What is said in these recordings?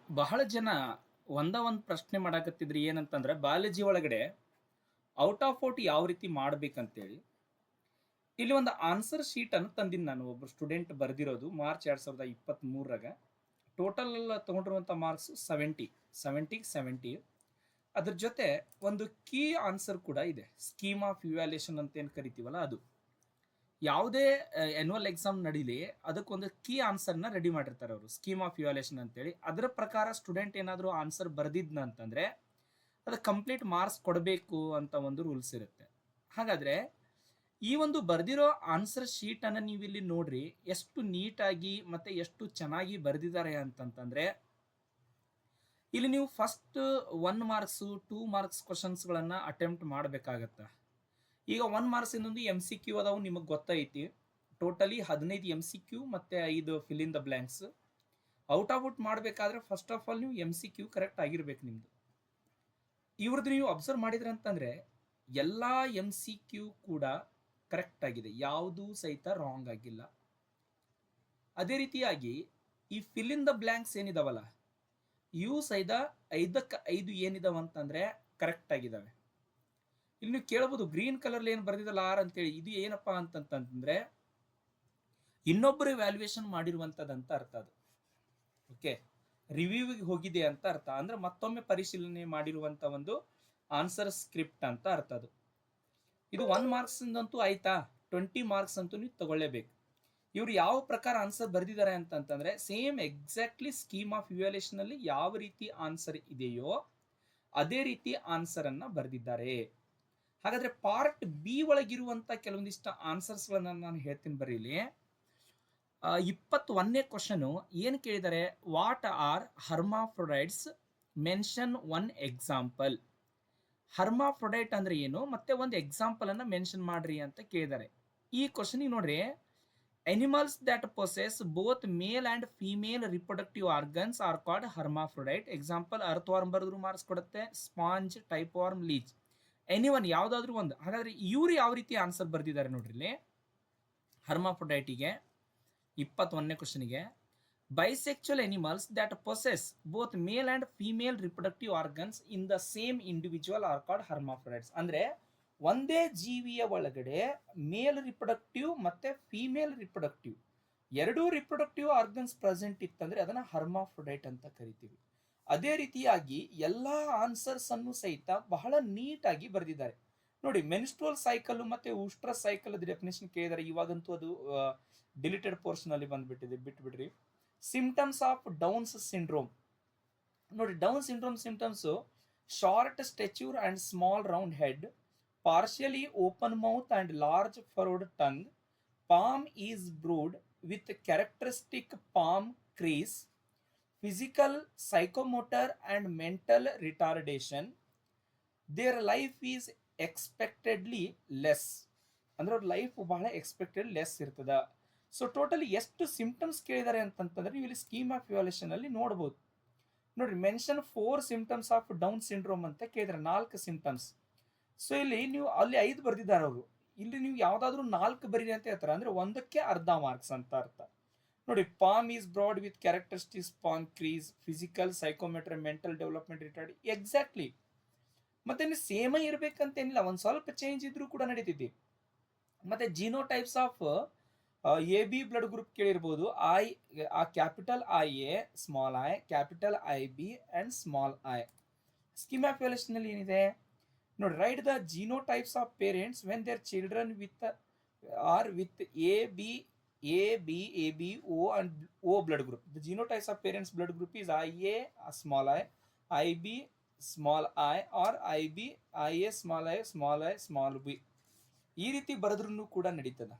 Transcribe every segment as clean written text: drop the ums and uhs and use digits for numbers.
ಬಹಳ ಜನ ಒಂದು ಪ್ರಶ್ನೆ ಮಾಡಾಕತ್ತಿದ್ರಿ ಏನಂತಂದ್ರೆ ಬಯಾಲಜಿ ಒಳಗಡೆ ಔಟ್ ಆಫ್ ಔಟ್ ಯಾವ ರೀತಿ ಮಾಡ್ಬೇಕಂತೇಳಿ. ಇಲ್ಲಿ ಒಂದು ಆನ್ಸರ್ ಶೀಟ್ ಅನ್ನು ತಂದಿನಿ ನಾನು. ಒಬ್ರು ಸ್ಟೂಡೆಂಟ್ ಬರ್ದಿರೋದು ಮಾರ್ಚ್ 2023ರಾಗ. ಟೋಟಲ್ ತಗೊಂಡಿರುವಂಥ ಮಾರ್ಕ್ಸ್ 70 ಅದ್ರ ಜೊತೆ ಒಂದು ಕೀ ಆನ್ಸರ್ ಕೂಡ ಇದೆ. ಸ್ಕೀಮ್ ಆಫ್ ಇವ್ಯಾಲ್ಯೂಯೇಷನ್ ಅಂತ ಏನು ಕರಿತೀವಲ್ಲ ಅದು. ಯಾವುದೇ ಆನ್ಯುವಲ್ ಎಕ್ಸಾಮ್ ನಡೀಲಿ ಅದಕ್ಕೊಂದು ಕೀ ಆನ್ಸರ್ನ ರೆಡಿ ಮಾಡಿರ್ತಾರೆ ಅವರು, ಸ್ಕೀಮ್ ಆಫ್ ಇವ್ಯಾಲ್ಯೂಯೇಷನ್ ಅಂತೇಳಿ. ಅದರ ಪ್ರಕಾರ ಸ್ಟೂಡೆಂಟ್ ಏನಾದರೂ ಆನ್ಸರ್ ಬರೆದಿದ್ನ ಅಂತಂದರೆ ಅದಕ್ಕೆ ಕಂಪ್ಲೀಟ್ ಮಾರ್ಕ್ಸ್ ಕೊಡಬೇಕು ಅಂತ ಒಂದು ರೂಲ್ಸ್ ಇರುತ್ತೆ. ಹಾಗಾದರೆ ಈ ಒಂದು ಬರೆದಿರೋ ಆನ್ಸರ್ ಶೀಟನ್ನು ನೀವು ಇಲ್ಲಿ ನೋಡ್ರಿ, ಎಷ್ಟು ನೀಟಾಗಿ ಮತ್ತು ಎಷ್ಟು ಚೆನ್ನಾಗಿ ಬರೆದಿದ್ದಾರೆ ಅಂತಂತಂದರೆ, ಇಲ್ಲಿ ನೀವು ಫಸ್ಟ್ 1 ಮಾರ್ಕ್ಸು 2 ಮಾರ್ಕ್ಸ್ ಕ್ವಶನ್ಸ್ಗಳನ್ನು ಅಟೆಂಪ್ಟ್ ಮಾಡಬೇಕಾಗತ್ತೆ. ಈಗ 1 ಮಾರ್ಕ್ಸ್ ಇನ್ನೊಂದು ಎಮ್ ಸಿ ಕ್ಯೂ ಅದಾವು, ನಿಮಗೆ ಗೊತ್ತೈತಿ. ಟೋಟಲಿ 15 ಎಮ್ ಸಿ ಕ್ಯೂ ಮತ್ತು 5 fill in the blanks. Out of out ಮಾಡಬೇಕಾದ್ರೆ ಫಸ್ಟ್ ಆಫ್ ಆಲ್ ನೀವು ಎಮ್ ಸಿ ಕ್ಯೂ ಕರೆಕ್ಟ್ ಆಗಿರ್ಬೇಕು ನಿಮ್ಮದು. ಇವ್ರದ್ದು ನೀವು ಅಬ್ಸರ್ವ್ ಮಾಡಿದ್ರೆ ಅಂತಂದರೆ ಎಲ್ಲ ಎಮ್ ಸಿ ಕ್ಯೂ ಕೂಡ ಕರೆಕ್ಟ್ ಆಗಿದೆ, ಯಾವುದೂ ಸಹಿತ ರಾಂಗ್ ಆಗಿಲ್ಲ. ಅದೇ ರೀತಿಯಾಗಿ ಈ ಫಿಲ್ ಇನ್ ದ ಬ್ಲ್ಯಾಂಕ್ಸ್ ಏನಿದಾವಲ್ಲ ಇವು ಸಹಿತ 5ಕ್ಕೆ 5 ಏನಿದಾವ ಅಂತಂದರೆ ಕರೆಕ್ಟ್ ಆಗಿದ್ದಾವೆ. ಇಲ್ಲಿ ನೀವು ಕೇಳ್ಬೋದು ಗ್ರೀನ್ ಕಲರ್ ಏನು ಬರ್ದಿದ್ದಲ್ಲ ಆರ್ ಅಂತೇಳಿ, ಇದು ಏನಪ್ಪ ಅಂತಂತಂದ್ರೆ ಇನ್ನೊಬ್ಬರು ವ್ಯಾಲ್ಯೂಯೇಷನ್ ಮಾಡಿರುವಂಥದ್ದಂತ ಅರ್ಥ. ಅದು ಓಕೆ, ರಿವ್ಯೂವಿಗೆ ಹೋಗಿದೆ ಅಂತ ಅರ್ಥ. ಅಂದ್ರೆ ಮತ್ತೊಮ್ಮೆ ಪರಿಶೀಲನೆ ಮಾಡಿರುವಂಥ ಒಂದು ಆನ್ಸರ್ ಸ್ಕ್ರಿಪ್ಟ್ ಅಂತ ಅರ್ಥ ಅದು. ಇದು 1 ಮಾರ್ಕ್ಸ್ ಅಂತೂ ಆಯ್ತಾ, 20 ಮಾರ್ಕ್ಸ್ ಅಂತೂ ನೀವು ತಗೊಳ್ಳೇಬೇಕು. ಇವ್ರು ಯಾವ ಪ್ರಕಾರ ಆನ್ಸರ್ ಬರೆದಿದ್ದಾರೆ ಅಂತಂತಂದ್ರೆ same exactly scheme of evaluation ಅಲ್ಲಿ ಯಾವ ರೀತಿ ಆನ್ಸರ್ ಇದೆಯೋ ಅದೇ ರೀತಿ ಆನ್ಸರ್ ಅನ್ನ ಬರೆದಿದ್ದಾರೆ. ಹಾಗಾದ್ರೆ ಪಾರ್ಟ್ ಬಿ ಒಳಗಿರುವಂತ ಕೆಲವೊಂದಿಷ್ಟು ಆನ್ಸರ್ಸ್ಗಳನ್ನ ನಾನು ಹೇಳ್ತೀನಿ ಬರೀಲಿ. 21ನೇ ಕ್ವಶನ್ ಏನು ಕೇಳಿದ್ದಾರೆ, what are hermaphrodites, mention one example. Hermaphrodite ಅಂದ್ರೆ ಏನು ಮತ್ತೆ ಒಂದು ಎಕ್ಸಾಂಪಲ್ ಅನ್ನ ಮೆನ್ಷನ್ ಮಾಡ್ರಿ ಅಂತ ಕೇಳಿದ್ದಾರೆ. ಈ ಕ್ವಶನ್ ನೋಡ್ರಿ, animals that possess both male and female reproductive organs are called hermaphrodite. Example earthworm ಬರೆದ್ರು ಮಾರ್ಕ್ಸ್ ಕೊಡುತ್ತೆ, sponge, tapeworm, leech, any one ಯಾವುದಾದ್ರೂ ಒಂದು. ಹಾಗಾದ್ರೆ ಇವ್ರು ಯಾವ ರೀತಿ ಆನ್ಸರ್ ಬರೆದಿದ್ದಾರೆ ನೋಡ್ರಿ ಇಲ್ಲಿ ಹರ್ಮಾಫ್ರೊಡೈಟಿಗೆ 21ನೇ ಕ್ವಶನ್ಗೆ. Bisexual animals that possess both male and female reproductive organs in the same individual are called hermaphrodites. ಅಂದ್ರೆ ಒಂದೇ ಜೀವಿಯ ಒಳಗಡೆ ಮೇಲ್ ರಿಪ್ರೊಡಕ್ಟಿವ್ ಮತ್ತೆ ಫಿಮೇಲ್ ರಿಪ್ರೊಡಕ್ಟಿವ್ ಎರಡೂ ರಿಪ್ರೊಡಕ್ಟಿವ್ ಆರ್ಗನ್ಸ್ ಪ್ರೆಸೆಂಟ್ ಇತ್ತಂದ್ರೆ ಅದನ್ನ ಹರ್ಮಾಫ್ರೊಡೈಟ್ ಅಂತ ಕರಿತೀವಿ. ಅದೇ ರೀತಿಯಾಗಿ ಎಲ್ಲಾ ಆನ್ಸರ್ಸ್ ಅನ್ನು ಸಹಿತ ಬಹಳ ನೀಟಾಗಿ ಬರೆದಿದ್ದಾರೆ ನೋಡಿ. ಮೆನ್ಸ್ಟ್ರುವಲ್ ಸೈಕಲ್ ಮತ್ತೆ ಊಸ್ಟ್ರಸ್ ಸೈಕಲ್ ಡೆಫಿನೇಷನ್ ಕೇಳಿದರೆ, ಇವಾಗಂತೂ ಅದು ಡಿಲಿಟೆಡ್ ಪೋರ್ಷನ್ ಅಲ್ಲಿ ಬಂದ್ಬಿಟ್ಟಿದೆ, ಬಿಟ್ಬಿಡ್ರಿ. ಸಿಂಪ್ಟಮ್ಸ್ ಆಫ್ ಡೌನ್ಸ್ ಸಿಂಡ್ರೋಮ್ ನೋಡಿ. Down syndrome symptoms short stature and small round head, partially open mouth and large furrowed tongue, palm is broad with characteristic palm crease, physical, psychomotor and mental retardation, their life is expectedly less. ಅಂದ್ರೆ ಅವ್ರ life ಬಹಳ expected less ಇರ್ತದ. So totally ಎಷ್ಟು symptoms ಕೇಳಿದ್ದಾರೆ ಅಂತಂತಂದ್ರೆ ನೀವು ಇಲ್ಲಿ scheme of evaluation ಅಲ್ಲಿ ನೋಡ್ಬೋದು ನೋಡ್ರಿ. Mention 4 symptoms of down syndrome ಅಂತ ಕೇಳಿದ್ರೆ 4 ಸಿಂಪ್ಟಮ್ಸ್. ಸೊ ಇಲ್ಲಿ ನೀವು ಅಲ್ಲಿ 5 ಬರೆದಿದ್ದಾರೆ ಅವರು, ಇಲ್ಲಿ ನೀವು ಯಾವ್ದಾದ್ರು 4 ಬರೀರಿ ಅಂತ ಹೇಳ್ತಾರೆ. ಅಂದ್ರೆ ಒಂದಕ್ಕೆ ಅರ್ಧ ಮಾರ್ಕ್ಸ್ ಅಂತ ಅರ್ಥ ನೋಡಿ. Palm is broad with characteristics palm crease, physical, psychometry, mental development retard. Exactly ಮತ್ತೆ ನೀವು ಸೇಮ ಇರ್ಬೇಕಂತೇನಿಲ್ಲ, ಒಂದ್ ಸ್ವಲ್ಪ ಚೇಂಜ್ ಇದ್ರೂ ಕೂಡ ನಡೀತೈತಿ. ಮತ್ತೆ genotypes of A B blood group ಕೇಳಿರ್ಬೋದು. Capital I A, small I, capital I B and small I. Scheme of evaluation ಅಲ್ಲಿ ಏನಿದೆ ನೋಡಿ, write the genotypes of parents when their children with or with A B O and O blood group. The genotypes of parents blood group is I A small I B small I or I A small B. ಈ ರೀತಿ ಬರೆದ್ರೂ ಕೂಡ ನಡೀತದ.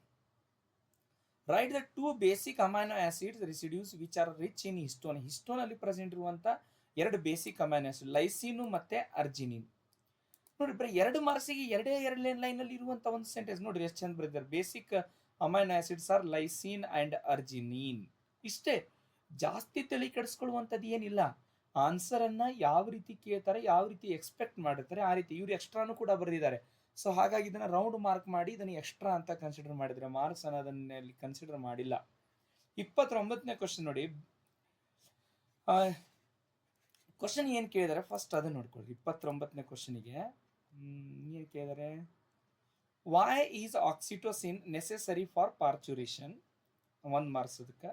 Right the 2 basic amino acids residues which are rich in histone. Histone ಅಲ್ಲಿ present ಇರುವಂತ 2 basic amino acid, lysine ಮತ್ತೆ ಅರ್ಜಿನಿನ್. ನೋಡಿ ಬರೀ 2 ಮಾರ್ಕ್ಸಿಗೆ ಎರಡೇ ಲೈನ್ ಅಲ್ಲಿ ಇರುವಂತ ಒಂದು ಸೆಂಟೆನ್ಸ್ ನೋಡ್ರಿ ಎಷ್ಟು ಚಂದ ಬರೆದಿದ್ದಾರೆ. Basic amino acids are lysine and arginine. ಇಷ್ಟೇ, ಜಾಸ್ತಿ ತಲೆ ಕೆಡಿಸ್ಕೊಳ್ಳುವಂಥದ್ದು ಏನಿಲ್ಲ. ಆನ್ಸರ್ ಅನ್ನ ಯಾವ ರೀತಿ ಕೇಳ್ತಾರೆ, ಯಾವ ರೀತಿ ಎಕ್ಸ್ಪೆಕ್ಟ್ ಮಾಡಿರ್ತಾರೆ ಆ ರೀತಿ. ಇವ್ರು ಎಕ್ಸ್ಟ್ರಾನು ಕೂಡ ಬರೆದಿದ್ದಾರೆ. ಸೊ ಹಾಗಾಗಿ ಇದನ್ನ ರೌಂಡ್ ಮಾರ್ಕ್ ಮಾಡಿ ಇದನ್ನು ಎಕ್ಸ್ಟ್ರಾ ಅಂತ ಕನ್ಸಿಡರ್ ಮಾಡಿದ್ರೆ, ಮಾರ್ಕ್ಸ್ ಅನ್ನೋದನ್ನಲ್ಲಿ ಕನ್ಸಿಡರ್ ಮಾಡಿಲ್ಲ. 29ನೇ ಕ್ವಶನ್ ನೋಡಿ, ಕ್ವಶನ್ ಏನು ಕೇಳಿದಾರೆ ಫಸ್ಟ್ ಅದನ್ನ ನೋಡ್ಕೊಳ್ರಿ. 29ನೇ ಕ್ವಶನಿಗೆ ಏನು ಕೇಳಿದಾರೆ, why is oxytocin necessary for parturition, 1 marks ಅದಕ್ಕೆ.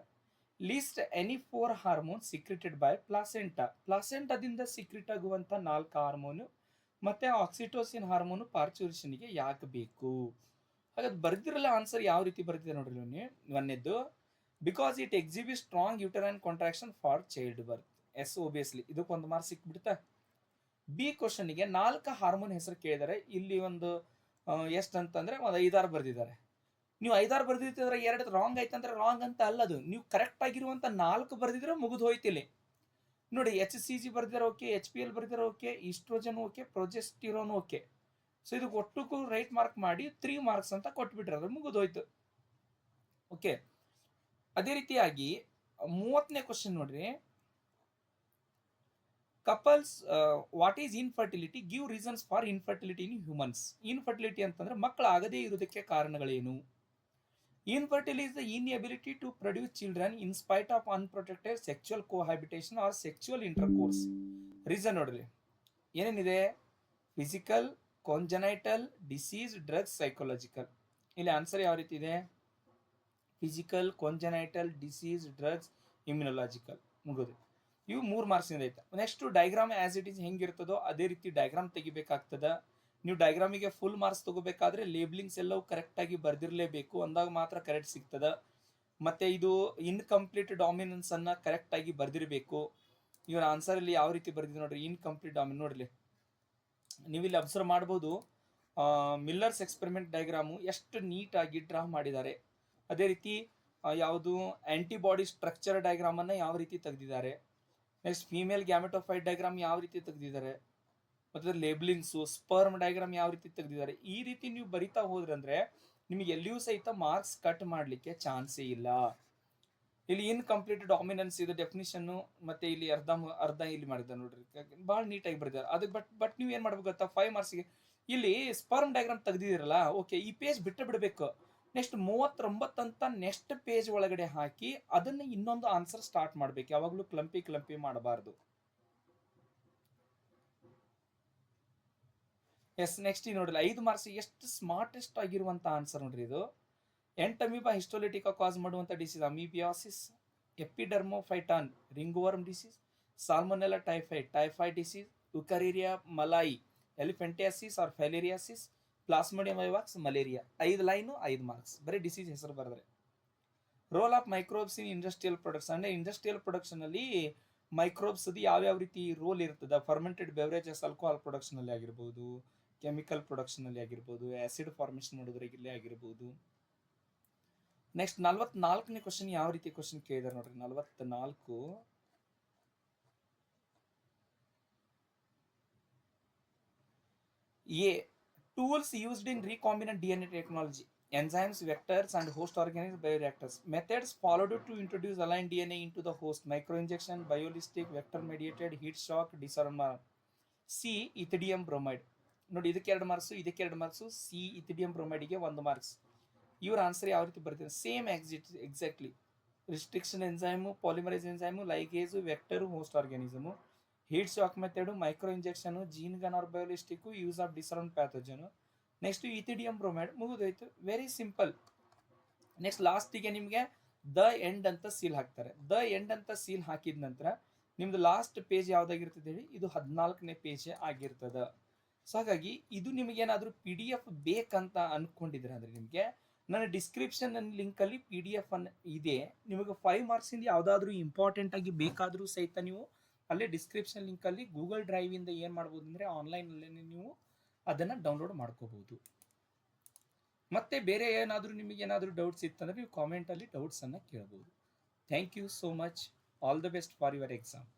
List any 4 hormone secreted by placenta, ಪ್ಲಾಸೆಂಟಾದಿಂದ ಸೀಕ್ರೆಟ್ ಆಗುವಂಥ 4 ಹಾರ್ಮೋನು ಮತ್ತೆ ಆಕ್ಸಿಟೋಸಿನ್ ಹಾರ್ಮೋನು ಪಾರ್ಚುರೇಷನ್ಗೆ ಯಾಕೆ ಬೇಕು. ಹಾಗಾದ್ರೆ ಬರ್ದಿರಲ್ಲ ಆನ್ಸರ್ ಯಾವ ರೀತಿ ಬರ್ತಿದೆ ನೋಡ್ರಿ ನೀವು. ಒಂದೇದ್ದು, because it exhibit strong uterine contraction for child birth, yes obviously ಇದಕ್ಕೆ 1 ಮಾರ್ಕ್ಸ್ ಸಿಕ್ಬಿಡ್ತಾ. ಬಿ ಕ್ವಶನ್ಗೆ 4 ಹಾರ್ಮೋನ್ ಹೆಸರು ಕೇಳಿದರೆ, ಇಲ್ಲಿ ಒಂದು ಎಷ್ಟು ಅಂತಂದ್ರೆ ಒಂದು 5-6 ಬರ್ದಿದ್ದಾರೆ. ನೀವು 5-6 ಬರ್ದಿರ್ತಿದ್ರೆ 2 ರಾಂಗ್ ಆಯ್ತಂದ್ರೆ ರಾಂಗ್ ಅಂತ ಅಲ್ಲದು, ನೀವು ಕರೆಕ್ಟ್ ಆಗಿರುವಂತ 4 ಬರ್ದಿದ್ರೆ ಮುಗಿದು ಹೋಯ್ತಿಲ್ಲಿ ನೋಡಿ. HCG ಬರ್ದಿದ್ದಾರೆ ಓಕೆ, HPL ಬರ್ದಿದ್ದಾರೆ okay, estrogen okay, progesterone okay. So ಇದಕ್ಕೆ ಒಟ್ಟಕ್ಕೂ ರೈಟ್ ಮಾರ್ಕ್ ಮಾಡಿ 3 ಮಾರ್ಕ್ಸ್ ಅಂತ ಕೊಟ್ಬಿಟ್ರೆ ಅದು ಮುಗಿದೋಯ್ತು. ಓಕೆ, ಅದೇ ರೀತಿಯಾಗಿ 30ನೇ ಕ್ವಶನ್ ನೋಡ್ರಿ. Couples what is infertility, give reasons for infertility in humans. Infertility ಅಂತಂದ್ರೆ ಮಕ್ಕಳು ಆಗದೇ ಇರುವುದಕ್ಕೆ ಕಾರಣಗಳೇನು. Infertility is the inability to produce children in spite of unprotected sexual cohabitation or sexual intercourse. Reason ನೋಡ್ರಿ ಏನೇನಿದೆ, physical, congenital, disease, drugs, psychological. ಇಲ್ಲಿ answer ಯಾವ ರೀತಿ ಇದೆ, physical, congenital, disease, drugs, immunological. ಮುಗಿದು ಇವು 3 ಮಾರ್ಕ್ಸ್ ಇಂದ ಐತೆ. Next diagram as it is ಹೆಂಗಿರ್ತದೋ ಅದೇ ರೀತಿ ಡಯಾಗ್ರಾಮ್ ತೆಗಿಬೇಕಾಗ್ತದ. ನೀವು ಡಯಾಗ್ರಾಮಿಗೆ ಫುಲ್ ಮಾರ್ಕ್ಸ್ ತಗೋಬೇಕಾದ್ರೆ ಲೇಬ್ಲಿಂಗ್ಸ್ ಎಲ್ಲವೂ ಕರೆಕ್ಟಾಗಿ ಬರ್ದಿರಲೇಬೇಕು, ಅಂದಾಗ ಮಾತ್ರ ಕರೆಕ್ಟ್ ಸಿಗ್ತದ. ಮತ್ತೆ ಇದು ಇನ್ಕಂಪ್ಲೀಟ್ ಡಾಮಿನೆನ್ಸ್ ಅನ್ನ ಕರೆಕ್ಟಾಗಿ ಬರ್ದಿರಬೇಕು. ಇವರ ಆನ್ಸರ್ ಇಲ್ಲಿ ಯಾವ ರೀತಿ ಬರ್ದಿದೆ ನೋಡ್ರಿ, ಇನ್ಕಂಪ್ಲೀಟ್ ಡಾಮಿನೆನ್ಸ್. ನೋಡ್ರಿ ನೀವು ಇಲ್ಲಿ ಅಬ್ಸರ್ವ್ ಮಾಡ್ಬೋದು, ಮಿಲ್ಲರ್ಸ್ ಎಕ್ಸ್ಪೆರಿಮೆಂಟ್ ಡಯಾಗ್ರಾಮು ಎಷ್ಟು ನೀಟಾಗಿ ಡ್ರಾ ಮಾಡಿದ್ದಾರೆ. ಅದೇ ರೀತಿ ಯಾವುದು ಆಂಟಿಬಾಡಿ ಸ್ಟ್ರಕ್ಚರ್ ಡಯಾಗ್ರಾಮ್ ಅನ್ನ ಯಾವ ರೀತಿ ತೆಗೆದಿದ್ದಾರೆ. ನೆಕ್ಸ್ಟ್ ಫೀಮೇಲ್ ಗ್ಯಾಮೆಟೋಫೈಟ್ ಡಯಾಗ್ರಾಮ್ ಯಾವ ರೀತಿ ತೆಗೆದಿದ್ದಾರೆ, ಮತ್ತೆ ಲೇಬ್ಲಿಂಗ್ಸು, ಸ್ಪರ್ಮ್ ಡಯಾಗ್ರಾಮ್ ಯಾವ ರೀತಿ ತೆಗೆದಿದ್ದಾರೆ. ಈ ರೀತಿ ನೀವು ಬರಿತಾ ಹೋದ್ರಂದ್ರೆ ನಿಮಗೆ ಎಲ್ಲಿಯೂ ಸಹಿತ ಮಾರ್ಕ್ಸ್ ಕಟ್ ಮಾಡಲಿಕ್ಕೆ ಚಾನ್ಸೇ ಇಲ್ಲ. ಇಲ್ಲಿ ಇನ್ಕಂಪ್ಲೀಟ್ ಡಾಮಿನೆನ್ಸ್ ಇದು ಡೆಫಿನಿಷನ್, ಮತ್ತೆ ಇಲ್ಲಿ ಅರ್ಧ ಇಲ್ಲಿ ಮಾಡಿದ್ದಾರೆ ನೋಡ್ರಿ, ಭಾಳ ನೀಟಾಗಿ ಬರೆದಿದ್ದಾರೆ ಅದಕ್ಕೆ. ಬಟ್ ನೀವು ಏನು ಮಾಡ್ಬೇಕು ಗೊತ್ತಾ, 5 ಮಾರ್ಕ್ಸ್ಗೆ ಇಲ್ಲಿ ಸ್ಪರ್ಮ್ ಡಯಾಗ್ರಾಮ್ ತೆಗೆದಿರಲ್ಲ ಓಕೆ, ಈ ಪೇಜ್ ಬಿಟ್ಟು ಬಿಡಬೇಕು. ನೆಕ್ಸ್ಟ್ 39 ಅಂತ ನೆಕ್ಸ್ಟ್ ಪೇಜ್ ಒಳಗಡೆ ಹಾಕಿ ಅದನ್ನ ಇನ್ನೊಂದು ಆನ್ಸರ್ ಸ್ಟಾರ್ಟ್ ಮಾಡ್ಬೇಕು. ಯಾವಾಗಲೂ ಕ್ಲಂಪಿ ಮಾಡಬಾರ್ದು. ಎಸ್, ನೆಕ್ಸ್ಟ್ ನೋಡ್ರಿ 5 ಮಾರ್ಕ್ಸ್ ಎಷ್ಟು ಸ್ಮಾರ್ಟೆಸ್ಟ್ ಆಗಿರುವಂತ ಆನ್ಸರ್ ನೋಡ್ರಿ ಇದು. ಎಂಟಮೀಬಾ ಹಿಸ್ಟೋಲಿಟಿಕಾ ಕಾಸ್ ಮಾಡುವಂತ disease amoebiasis, Epidermophyton ringworm disease, Salmonella typhoid disease, Wuchereria malayi elephantiasis or filariasis, Plasmodium vivax, malaria. 5 line 5 marks, ಬರೀ ಡಿಸೀಸ್ ಹೆಸರು ಬರೆದ್ರೆ. Role of microbes in industrial production, ಅಂದ್ರೆ ಇಂಡಸ್ಟ್ರಿಯಲ್ ಪ್ರೊಡಕ್ಷನ್ ಅಲ್ಲಿ microbes ಯಾವ್ಯಾವ ರೀತಿ ರೋಲ್ ಇರ್ತದ. Fermented beverages, alcohol production ಅಲ್ಲಿ ಆಗಿರ್ಬೋದು, ಕೆಮಿಕಲ್ ಪ್ರೊಡಕ್ಷನ್ ಅಲ್ಲಿ ಆಗಿರ್ಬೋದು, ಆಸಿಡ್ ಫಾರ್ಮೇಷನ್ ಮಾಡೋದ್ರಲ್ಲಿ ಆಗಿರ್ಬೋದು. ನೆಕ್ಸ್ಟ್ 44ನೇ ಕ್ವಶನ್ ಯಾವ ರೀತಿ ಕ್ವಶನ್ ಕೇಳಿದಾರೆ ನೋಡ್ರಿ. 44 A, tools used in recombinant DNA technology, enzymes, vectors and host organisms, bioreactors. Methods followed to introduce aligned DNA into the host, microinjection, biolistic, vector mediated, heat shock, disarmor. C, ethidium bromide. ನೋಡಿ ಇದಕ್ಕೆ 2 marks, ಇದಕ್ಕೆ 2 marks. C ethidium ಬ್ರೋಮೈಡ್ಗೆ 1 marks. ಇವ್ರ answer ಯಾವ ರೀತಿ ಬರ್ತಿದೆ, same exactly. Restriction enzyme, polymerase enzyme, ligase, vector, host organism, heat shock method, micro injection, gene gun or biolistic, use of disarm pathogen. Next ethidium bromide ಮುಗಿದೋಯ್ತು, very simple. Next ಲಾಸ್ಟಿಗೆ ನಿಮಗೆ the end ಅಂತ seal ಹಾಕ್ತಾರೆ. The end ಅಂತ seal ಹಾಕಿದ ನಂತರ ನಿಮ್ದು last page ಯಾವ್ದಾಗಿರ್ತದೆ ಹೇಳಿ, ಇದು 14ನೇ ಪೇಜ್ ಆಗಿರ್ತದ. ಸೊ ಹಾಗಾಗಿ ಇದು ನಿಮಗೇನಾದರೂ PDF ಬೇಕಂತ ಅನ್ಕೊಂಡಿದ್ರೆ ಅಂದ್ರೆ ನಿಮಗೆ ನನ್ನ ಡಿಸ್ಕ್ರಿಪ್ಷನ್ ಲಿಂಕ್ ಅಲ್ಲಿ PDF ಇದೆ. ನಿಮಗೆ 5 ಮಾರ್ಕ್ಸ್ ಇಂದ ಯಾವ್ದಾದ್ರು ಇಂಪಾರ್ಟೆಂಟ್ ಆಗಿ ಬೇಕಾದ್ರೂ ಸಹಿತ ನೀವು ಅಲ್ಲೇ ಡಿಸ್ಕ್ರಿಪ್ಷನ್ ಲಿಂಕ್ ಅಲ್ಲಿ ಗೂಗಲ್ ಡ್ರೈವ್ ಇಂದ ಏನ್ ಮಾಡ್ಬೋದು ಅಂದ್ರೆ ಆನ್ಲೈನ್ ಅಲ್ಲಿ ನೀವು ಅದನ್ನ ಡೌನ್ಲೋಡ್ ಮಾಡ್ಕೋಬಹುದು. ಮತ್ತೆ ಬೇರೆ ಏನಾದರೂ ನಿಮಗೆ ಏನಾದರೂ ಡೌಟ್ಸ್ ಇತ್ತಂದ್ರೆ ನೀವು ಕಾಮೆಂಟ್ ಅಲ್ಲಿ ಡೌಟ್ಸ್ ಅನ್ನ ಕೇಳಬಹುದು. Thank you so much. All the best for your exam.